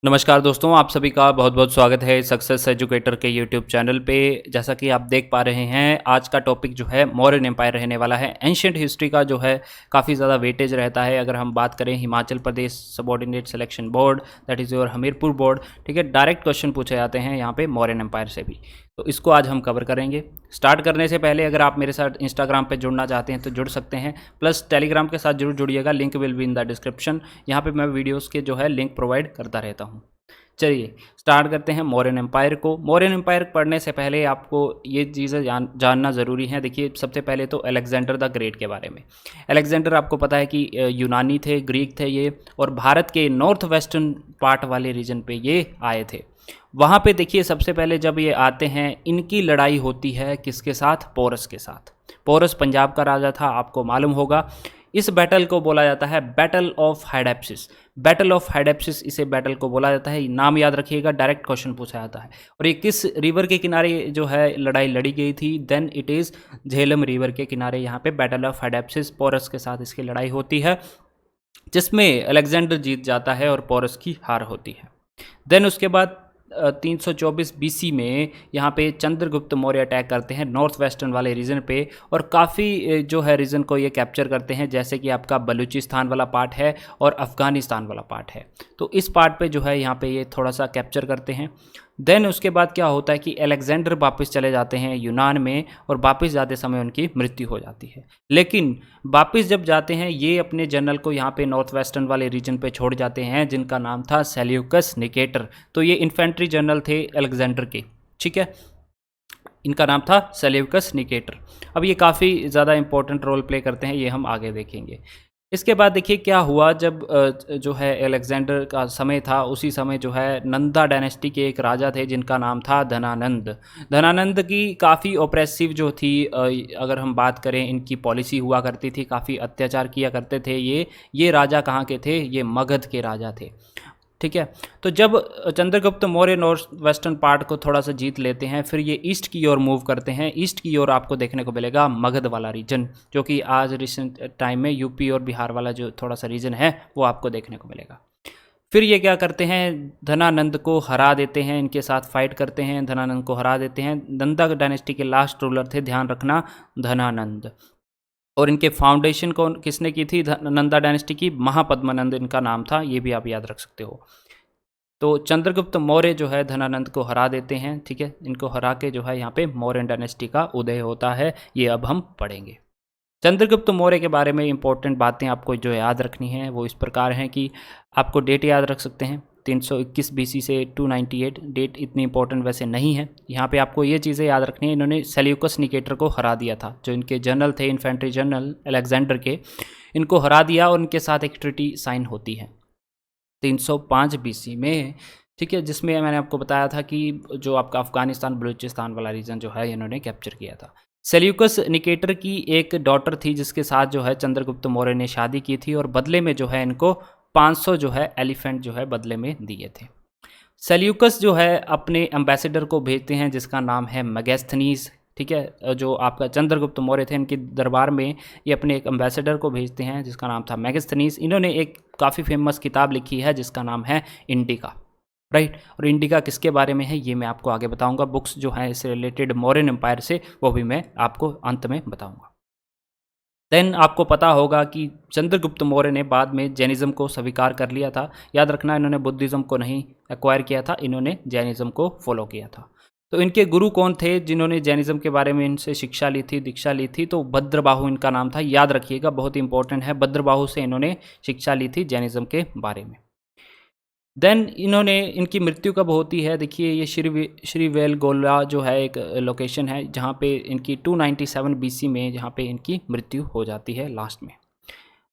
नमस्कार दोस्तों, आप सभी का बहुत बहुत स्वागत है सक्सेस एजुकेटर के यूट्यूब चैनल पे। जैसा कि आप देख पा रहे हैं, आज का टॉपिक जो है मौर्यन एम्पायर रहने वाला है। एंशिएंट हिस्ट्री का जो है काफ़ी ज़्यादा वेटेज रहता है। अगर हम बात करें Himachal Pradesh subordinate selection board, that is your Hamirpur board, ठीक है, डायरेक्ट क्वेश्चन पूछे जाते हैं यहाँ पे मौर्यन एम्पायर से भी। तो इसको आज हम कवर करेंगे। स्टार्ट करने से पहले अगर आप मेरे साथ इंस्टाग्राम पे जुड़ना चाहते हैं तो जुड़ सकते हैं, प्लस टेलीग्राम के साथ जरूर जुड़िएगा, link will be in the description. यहाँ पे मैं वीडियोस के जो है लिंक प्रोवाइड करता रहता हूँ। चलिए स्टार्ट करते हैं मौर्यन एम्पायर को। मौर्यन एम्पायर पढ़ने से पहले आपको ये चीज़ें जानना ज़रूरी है। देखिए, सबसे पहले तो अलेक्जेंडर द ग्रेट के बारे में। अलेक्जेंडर आपको पता है कि यूनानी थे, ग्रीक थे ये, और भारत के नॉर्थ वेस्टर्न पार्ट वाले रीजन पे ये आए थे। वहाँ पे देखिए, सबसे पहले जब ये आते हैं, इनकी लड़ाई होती है किसके साथ? पोरस के साथ। पोरस पंजाब का राजा था, आपको मालूम होगा। इस बैटल को बोला जाता है बैटल ऑफ हाइडेप्सिस। बैटल ऑफ हाइडेप्सिस इसे बैटल को बोला जाता है। नाम याद रखिएगा, डायरेक्ट क्वेश्चन पूछा जाता है। और ये किस रिवर के किनारे जो है लड़ाई लड़ी गई थी? Then it is Jhelum river के किनारे यहाँ पे बैटल ऑफ हाइडेप्सिस, पोरस के साथ इसकी लड़ाई होती है, जिसमें अलेक्जेंडर जीत जाता है और पोरस की हार होती है। देन उसके बाद 324 बीसी में यहाँ पे चंद्रगुप्त मौर्य अटैक करते हैं नॉर्थ वेस्टर्न वाले रीजन पे, और काफ़ी जो है रीजन को ये कैप्चर करते हैं, जैसे कि आपका बलूचिस्तान वाला पार्ट है और अफ़गानिस्तान वाला पार्ट है। तो इस पार्ट पे जो है यहाँ पे ये थोड़ा सा कैप्चर करते हैं। देन उसके बाद क्या होता है कि अलेक्जेंडर वापस चले जाते हैं यूनान में, और वापस जाते समय उनकी मृत्यु हो जाती है। लेकिन वापस जब जाते हैं, ये अपने जनरल को यहाँ पे नॉर्थ वेस्टर्न वाले रीजन पे छोड़ जाते हैं, जिनका नाम था सेल्यूकस निकेटर। तो ये इन्फेंट्री जनरल थे अलेक्जेंडर के, ठीक है, इनका नाम था सेल्यूकस निकेटर। अब ये काफ़ी ज़्यादा इंपॉर्टेंट रोल प्ले करते हैं, ये हम आगे देखेंगे। इसके बाद देखिए क्या हुआ, जब जो है अलेक्जेंडर का समय था, उसी समय जो है नंदा डायनेस्टी के एक राजा थे जिनका नाम था धनानंद। धनानंद की काफ़ी ओप्रेसिव जो थी, अगर हम बात करें, इनकी पॉलिसी हुआ करती थी, काफ़ी अत्याचार किया करते थे ये राजा कहाँ के थे? ये मगध के राजा थे, ठीक है। तो जब Chandragupta Maurya north western part को थोड़ा सा जीत लेते हैं, फिर ये ईस्ट की ओर मूव करते हैं। ईस्ट की ओर आपको देखने को मिलेगा मगध वाला रीजन, जो कि आज रिसेंट टाइम में यूपी और बिहार वाला जो थोड़ा सा रीजन है वो आपको देखने को मिलेगा। फिर ये क्या करते हैं? धनानंद को हरा देते हैं, इनके साथ फाइट करते हैं, धनानंद को हरा देते हैं। नंदा डायनेस्टी के लास्ट रूलर थे, ध्यान रखना, धनानंद। और इनके फाउंडेशन को किसने की थी? नंदा डायनेस्टी की महापद्मानंद इनका नाम था, ये भी आप याद रख सकते हो। तो चंद्रगुप्त मौर्य जो है धनानंद को हरा देते हैं, ठीक है। इनको हरा के जो है यहाँ पे मौर्यन डायनेस्टी का उदय होता है, ये अब हम पढ़ेंगे। चंद्रगुप्त मौर्य के बारे में इंपॉर्टेंट बातें आपको जो याद रखनी है वो इस प्रकार हैं कि आपको डेट याद रख सकते हैं, 321 बीसी से 298। डेट इतनी इंपॉर्टेंट वैसे नहीं है। यहाँ पे आपको ये चीज़ें याद रखनी है, इन्होंने सेल्यूकस निकेटर को हरा दिया था, जो इनके जनरल थे, इन्फेंट्री जनरल अलेक्जेंडर के, इनको हरा दिया और इनके साथ एक ट्रीटी साइन होती है 305 बीसी में, ठीक है, जिसमें मैंने आपको बताया था कि जो आपका अफगानिस्तान बलूचिस्तान वाला रीजन जो है इन्होंने कैप्चर किया था। सेल्यूकस निकेटर की एक डॉटर थी जिसके साथ जो है चंद्रगुप्त मौर्य ने शादी की थी, और बदले में जो है इनको 500 जो है एलिफेंट जो है बदले में दिए थे। सेल्यूकस जो है अपने एम्बेसडर को भेजते हैं जिसका नाम है मेगास्थनीज, ठीक है। जो आपका चंद्रगुप्त मौर्य थे, इनके दरबार में ये अपने एक एम्बेसडर को भेजते हैं जिसका नाम था मेगास्थनीज। इन्होंने एक काफ़ी फेमस किताब लिखी है जिसका नाम है इंडिका, राइट। और इंडिका किसके बारे में है ये मैं आपको आगे बताऊंगा। बुक्स जो हैं इससे रिलेटेड मौर्यन एम्पायर से, वो भी मैं आपको अंत में बताऊंगा। देन आपको पता होगा कि चंद्रगुप्त मौर्य ने बाद में जैनिज़्म को स्वीकार कर लिया था। याद रखना, इन्होंने बुद्धिज़्म को नहीं एक्वायर किया था, इन्होंने जैनिज़्म को फॉलो किया था। तो इनके गुरु कौन थे जिन्होंने जैनिज़्म के बारे में इनसे शिक्षा ली थी, दीक्षा ली थी? तो भद्रबाहु इनका नाम था, याद रखिएगा, बहुत इंपॉर्टेंट है। भद्रबाहु से इन्होंने शिक्षा ली थी जैनिज़्म के बारे में। देन इन्होंने, इनकी मृत्यु कब होती है? देखिए, ये श्रीवेलगोला जो है एक लोकेशन है जहाँ पे इनकी 297 बीसी में जहाँ पे इनकी मृत्यु हो जाती है लास्ट में।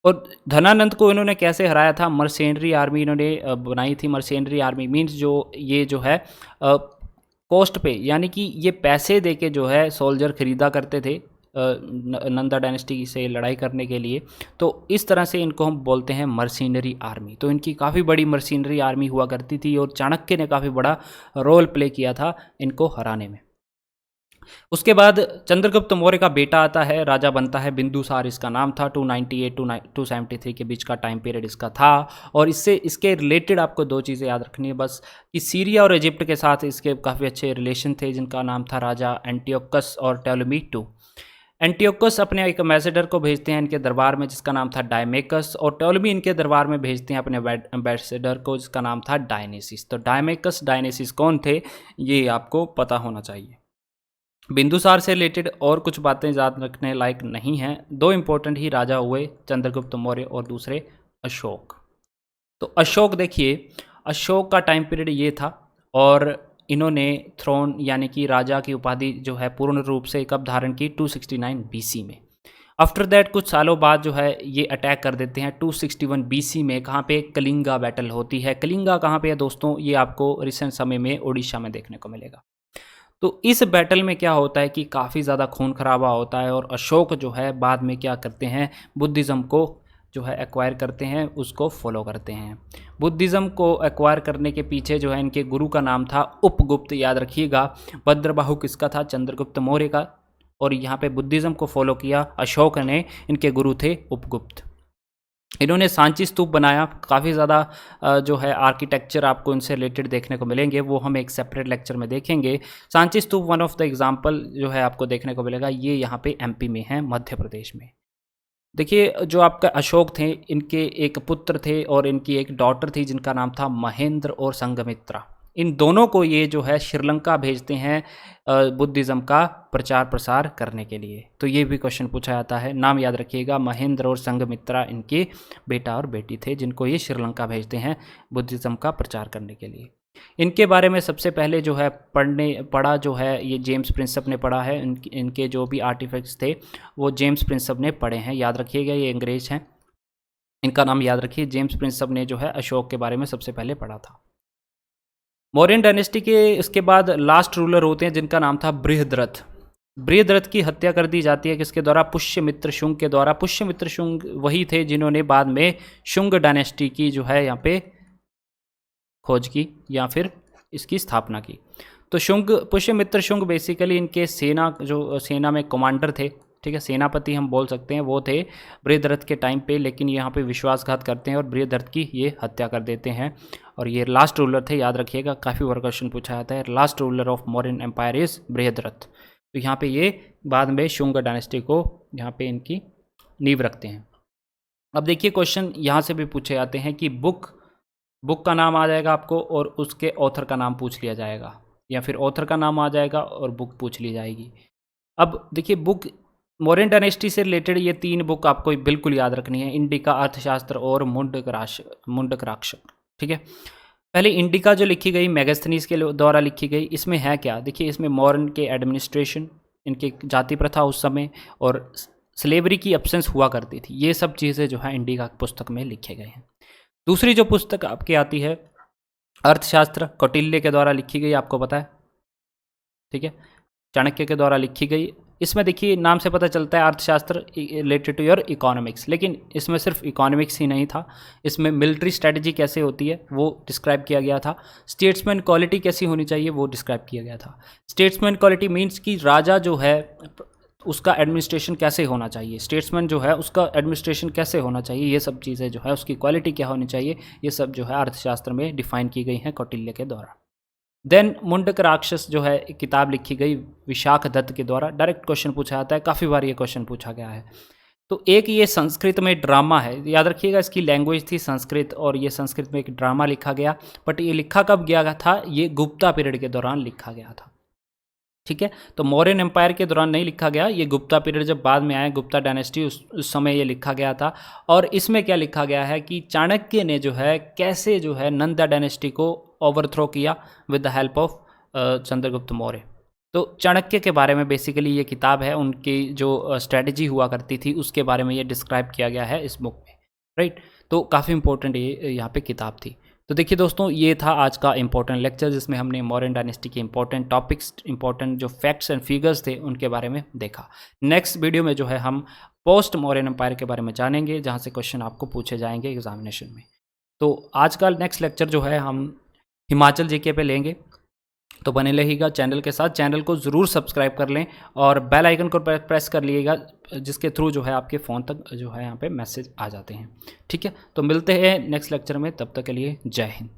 और धनानंद को इन्होंने कैसे हराया था? मर्सेनरी आर्मी इन्होंने बनाई थी। मर्सेनरी आर्मी मीन्स जो ये जो है कॉस्ट पे, यानी कि ये पैसे दे के जो है सोल्जर खरीदा करते थे नंदा डायनेस्टी से लड़ाई करने के लिए। तो इस तरह से इनको हम बोलते हैं मर्सिनरी आर्मी। तो इनकी काफ़ी बड़ी मर्सिनरी आर्मी हुआ करती थी और चाणक्य ने काफ़ी बड़ा रोल प्ले किया था इनको हराने में। उसके बाद चंद्रगुप्त मौर्य का बेटा आता है, राजा बनता है बिंदुसार, इसका नाम था। 298 टू 273 के बीच का टाइम पीरियड इसका था। और इसके रिलेटेड आपको दो चीज़ें याद रखनी है बस, कि सीरिया और इजिप्ट के साथ इसके काफ़ी अच्छे रिलेशन थे, जिनका नाम था राजा एंटियोकस और टोलेमी टू। एंटियोकस अपने एक एम्बेसडर को भेजते हैं इनके दरबार में, जिसका नाम था डायमेकस, और टोलेमी इनके दरबार में भेजते हैं अपने एम्बेसडर को, जिसका नाम था डायनेसिस। तो डायमेकस डायनेसिस कौन थे, ये आपको पता होना चाहिए। बिंदुसार से रिलेटेड और कुछ बातें याद रखने लायक नहीं हैं। दो इंपॉर्टेंट ही राजा हुए, चंद्रगुप्त मौर्य और दूसरे अशोक। तो अशोक देखिए, अशोक का टाइम पीरियड ये था, और इन्होंने थ्रोन यानी कि राजा की उपाधि जो है पूर्ण रूप से कब धारण की, 269 बीसी में। आफ्टर दैट कुछ सालों बाद जो है ये अटैक कर देते हैं 261 बीसी में। कहाँ पे, कलिंगा बैटल होती है। कलिंगा कहाँ पे है दोस्तों, ये आपको रिसेंट समय में उड़ीसा में देखने को मिलेगा। तो इस बैटल में क्या होता है कि काफ़ी ज़्यादा खून खराबा होता है, और अशोक जो है बाद में क्या करते हैं, बुद्धिज़्म को जो है एक्वायर करते हैं, उसको फॉलो करते हैं। बुद्धिज़्म को एक्वायर करने के पीछे जो है इनके गुरु का नाम था उपगुप्त, याद रखिएगा। भद्रबाहु किसका था, चंद्रगुप्त मौर्य का। और यहाँ पे बुद्धिज़्म को फॉलो किया अशोक ने, इनके गुरु थे उपगुप्त। इन्होंने सांची स्तूप बनाया, काफ़ी ज़्यादा जो है आर्किटेक्चर आपको इनसे रिलेटेड देखने को मिलेंगे, वो हम एक सेपरेट लेक्चर में देखेंगे। सांची स्तूप वन ऑफ द एग्जांपल जो है आपको देखने को मिलेगा, ये यहाँ पे एमपी में है, मध्य प्रदेश में। देखिए जो आपका अशोक थे, इनके एक पुत्र थे और इनकी एक डॉटर थी, जिनका नाम था महेंद्र और संघमित्रा। इन दोनों को ये जो है श्रीलंका भेजते हैं बुद्धिज़्म का प्रचार प्रसार करने के लिए। तो ये भी क्वेश्चन पूछा जाता है, नाम याद रखिएगा। महेंद्र और संघमित्रा इनके बेटा और बेटी थे, जिनको ये श्रीलंका भेजते हैं बुद्धिज़्म का प्रचार करने के लिए। इनके बारे में सबसे पहले जो है पढ़ा जो है ये जेम्स प्रिंसप ने पढ़ा है। इनके जो भी आर्टिफैक्ट्स थे वो जेम्स प्रिंसप ने पढ़े हैं, याद रखिएगा। ये अंग्रेज हैं, इनका नाम याद रखिए। जेम्स प्रिंसप ने जो है अशोक के बारे में सबसे पहले पढ़ा था। मौर्यन डायनेस्टी के इसके बाद लास्ट रूलर होते हैं, जिनका नाम था बृहद्रथ। बृहद्रथ की हत्या कर दी जाती है किसके द्वारा, पुष्यमित्र शुंग के द्वारा। पुष्यमित्र शुंग वही थे जिन्होंने बाद में शुंग डायनेस्टी की जो है यहाँ पे खोज की या फिर इसकी स्थापना की। तो पुष्यमित्र शुंग बेसिकली इनके सेना में कमांडर थे, ठीक है, सेनापति हम बोल सकते हैं, वो थे बृहद्रथ के टाइम पे। लेकिन यहाँ पे विश्वासघात करते हैं और बृहद्रथ की ये हत्या कर देते हैं, और ये लास्ट रूलर थे, याद रखिएगा। काफ़ी बार क्वेश्चन पूछा जाता है, last ruler of Mauryan empire is Brihadratha. तो यहाँ पे ये बाद में शुंग डायनेस्टी को यहाँ पे इनकी नींव रखते हैं। अब देखिए क्वेश्चन यहाँ से भी पूछे जाते हैं कि बुक का नाम आ जाएगा आपको, और उसके ऑथर का नाम पूछ लिया जाएगा, या फिर ऑथर का नाम आ जाएगा और बुक पूछ ली जाएगी। अब देखिए बुक मौर्यन डायनेस्टी से रिलेटेड ये 3 बुक आपको बिल्कुल याद रखनी है, इंडिका, अर्थशास्त्र और मुंडकराक्ष। ठीक है, पहले इंडिका जो लिखी गई मेगास्थनीज के द्वारा लिखी गई, इसमें है क्या, देखिए इसमें मौर्यन के एडमिनिस्ट्रेशन, इनके जाति प्रथा उस समय, और स्लेवरी की एब्सेंस हुआ करती थी, ये सब चीज़ें जो है इंडिका पुस्तक में लिखे गए हैं। दूसरी जो पुस्तक आपकी आती है अर्थशास्त्र, कौटिल्य के द्वारा लिखी गई, आपको पता है, ठीक है, चाणक्य के द्वारा लिखी गई। इसमें देखिए नाम से पता चलता है अर्थशास्त्र रिलेटेड टू योर इकोनॉमिक्स, लेकिन इसमें सिर्फ इकोनॉमिक्स ही नहीं था, इसमें मिलिट्री स्ट्रेटजी कैसे होती है वो डिस्क्राइब किया गया था, स्टेट्समैन क्वालिटी कैसी होनी चाहिए वो डिस्क्राइब किया गया था। स्टेट्समैन क्वालिटी मीन्स कि राजा जो है उसका एडमिनिस्ट्रेशन कैसे होना चाहिए, स्टेट्समैन जो है उसका एडमिनिस्ट्रेशन कैसे होना चाहिए, ये सब चीज़ें जो है उसकी क्वालिटी क्या होनी चाहिए, ये सब जो है अर्थशास्त्र में डिफाइन की गई हैं कौटिल्य के द्वारा। देन मुंडक राक्षस जो है एक किताब लिखी गई विशाख दत्त के द्वारा, डायरेक्ट क्वेश्चन पूछा जाता है, काफ़ी बार ये क्वेश्चन पूछा गया है। तो एक ये संस्कृत में ड्रामा है, याद रखिएगा इसकी लैंग्वेज थी संस्कृत, और ये संस्कृत में एक ड्रामा लिखा गया, बट ये लिखा कब गया था, ये गुप्ता पीरियड के दौरान लिखा गया था। ठीक है, तो मौर्यन एम्पायर के दौरान नहीं लिखा गया, ये गुप्ता पीरियड जब बाद में आया, गुप्ता डायनेस्टी, उस समय ये लिखा गया था। और इसमें क्या लिखा गया है कि चाणक्य ने जो है कैसे जो है नंदा डायनेस्टी को ओवरथ्रो किया with the help of Chandragupta Maurya. तो चाणक्य के बारे में बेसिकली ये किताब है, उनकी जो स्ट्रेटजी हुआ करती थी उसके बारे में ये डिस्क्राइब किया गया है इस बुक में, राइट। तो काफ़ी इंपॉर्टेंट ये यहाँ पे किताब थी। तो देखिए दोस्तों, ये था आज का इंपॉर्टेंट लेक्चर, जिसमें हमने मौर्यन डायनेस्टी के इंपॉर्टेंट टॉपिक्स, इंपॉर्टेंट जो फैक्ट्स एंड फिगर्स थे उनके बारे में देखा। नेक्स्ट वीडियो में जो है हम पोस्ट मौर्यन एम्पायर के बारे में जानेंगे, जहाँ से क्वेश्चन आपको पूछे जाएंगे एग्जामिनेशन में। तो आज का नेक्स्ट लेक्चर जो है हम हिमाचल जीके पे लेंगे, तो बने रहिएगा चैनल के साथ, चैनल को ज़रूर सब्सक्राइब कर लें और बेल आइकन को प्रेस कर लीजिएगा, जिसके थ्रू जो है आपके फ़ोन तक जो है यहाँ पे मैसेज आ जाते हैं। ठीक है, तो मिलते हैं नेक्स्ट लेक्चर में, तब तक के लिए जय हिंद।